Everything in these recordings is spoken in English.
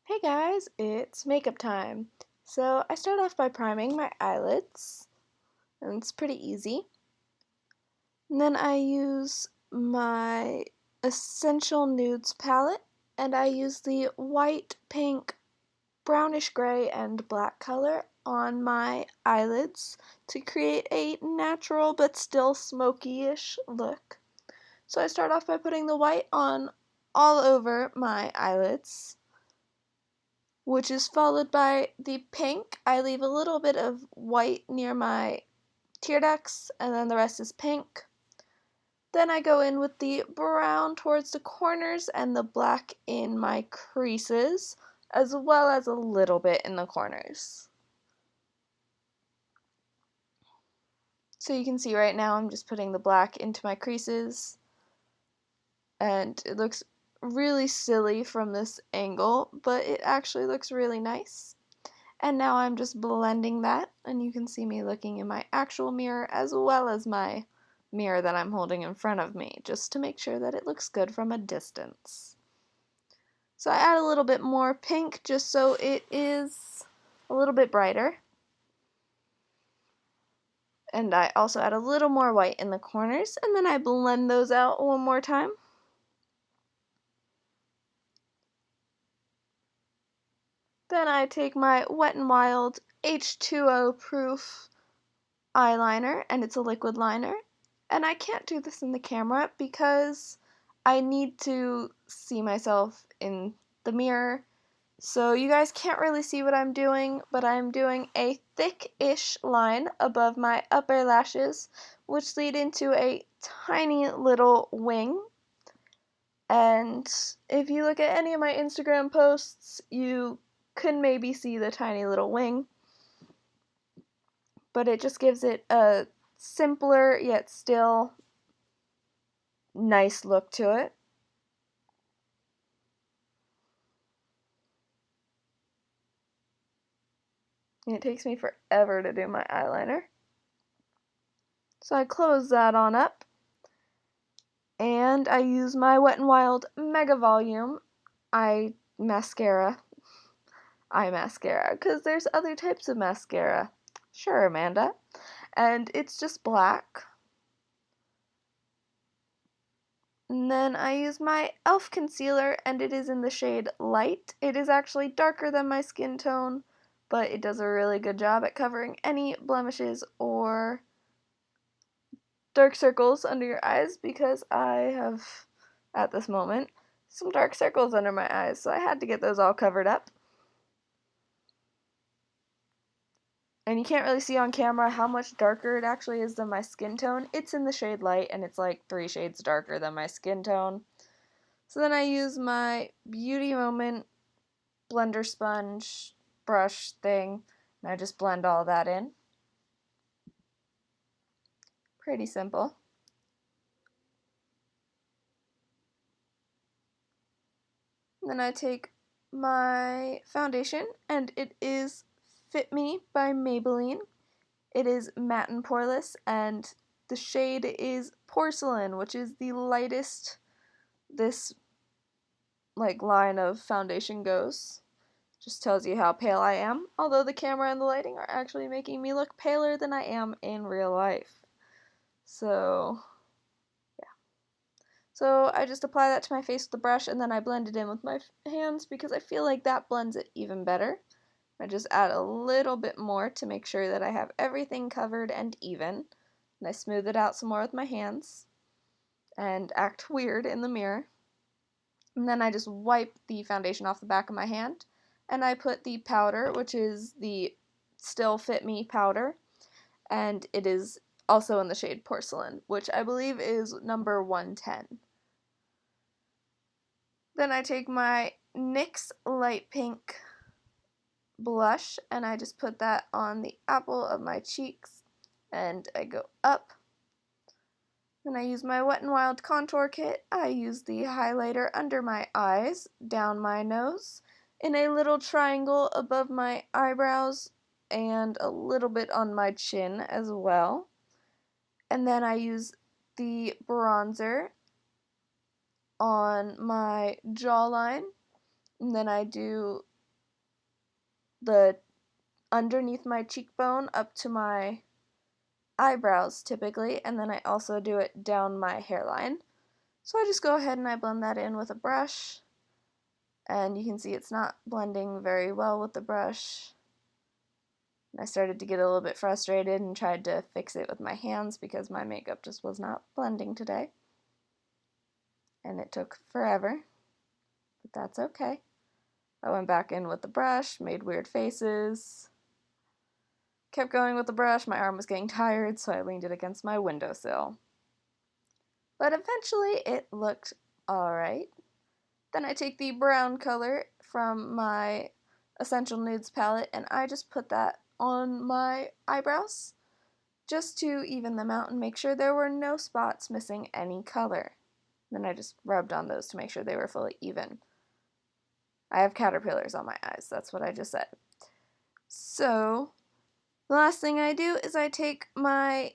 Hey guys, it's makeup time. So I start off by priming my eyelids, and it's pretty easy. And then I use my Essential Nudes palette, and I use the white, pink, brownish gray, and black color on my eyelids to create a natural but still smoky-ish look. So I start off by putting the white on all over my eyelids, which is followed by the pink. I leave a little bit of white near my tear ducts, and then the rest is pink. Then I go in with the brown towards the corners and the black in my creases, as well as a little bit in the corners. So you can see right now I'm just putting the black into my creases, and it looks really silly from this angle, but it actually looks really nice. And now I'm just blending that, and you can see me looking in my actual mirror as well as my mirror that I'm holding in front of me, just to make sure that it looks good from a distance. So I add a little bit more pink just so it is a little bit brighter. And I also add a little more white in the corners, and then I blend those out one more time. Then I take my Wet n Wild H2O proof eyeliner, and it's a liquid liner. And I can't do this in the camera because I need to see myself in the mirror. So you guys can't really see what I'm doing, but I'm doing a thick-ish line above my upper lashes, which lead into a tiny little wing. And if you look at any of my Instagram posts, you could maybe see the tiny little wing, but it just gives it a simpler yet still nice look to it. And it takes me forever to do my eyeliner. So I close that on up, and I use my Wet n Wild Mega Volume eye mascara, because there's other types of mascara. Sure, Amanda. And it's just black. And then I use my e.l.f. concealer, and it is in the shade Light. It is actually darker than my skin tone, but it does a really good job at covering any blemishes or dark circles under your eyes, because I have, at this moment, some dark circles under my eyes, so I had to get those all covered up. And you can't really see on camera how much darker it actually is than my skin tone. It's in the shade Light, and it's like 3 shades darker than my skin tone. So then I use my Beauty Moment blender sponge brush thing, and I just blend all that in. Pretty simple. And then I take my foundation, and it is Fit Me by Maybelline. It is matte and poreless, and the shade is Porcelain, which is the lightest this line of foundation goes. Just tells you how pale I am, although the camera and the lighting are actually making me look paler than I am in real life. So, yeah. So I just apply that to my face with the brush, and then I blend it in with my hands because I feel like that blends it even better. I just add a little bit more to make sure that I have everything covered and even. And I smooth it out some more with my hands and act weird in the mirror. And then I just wipe the foundation off the back of my hand, and I put the powder, which is the Still Fit Me powder, and it is also in the shade Porcelain, which I believe is number 110. Then I take my NYX light pink blush, and I just put that on the apple of my cheeks, and I go up. Then I use my Wet n Wild contour kit. I use the highlighter under my eyes, down my nose, in a little triangle above my eyebrows, and a little bit on my chin as well. And then I use the bronzer on my jawline, and then I do the underneath my cheekbone up to my eyebrows typically, and then I also do it down my hairline. So I just go ahead and I blend that in with a brush, and you can see it's not blending very well with the brush. I started to get a little bit frustrated and tried to fix it with my hands because my makeup just was not blending today. And it took forever, but that's okay. I went back in with the brush, made weird faces, kept going with the brush. My arm was getting tired, so I leaned it against my windowsill. But eventually it looked alright. Then I take the brown color from my Essential Nudes palette and I just put that on my eyebrows just to even them out and make sure there were no spots missing any color. Then I just rubbed on those to make sure they were fully even. I have caterpillars on my eyes, that's what I just said. So, the last thing I do is I take my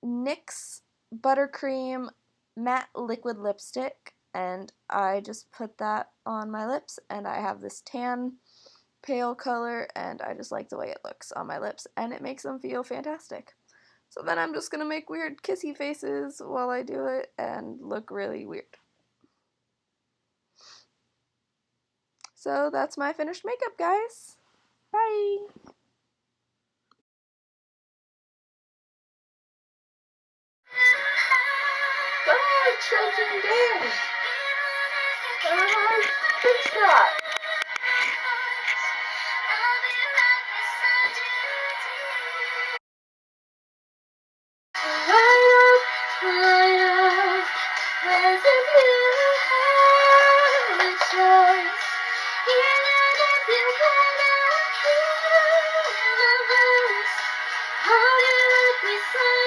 NYX Buttercream Matte Liquid Lipstick and I just put that on my lips, and I have this tan pale color and I just like the way it looks on my lips and it makes them feel fantastic. So then I'm just gonna make weird kissy faces while I do it and look really weird. So that's my finished makeup, guys. Bye! Bye, children dance! Big stop! As if you have a choice, even if you cannot hear my voice. How you let me say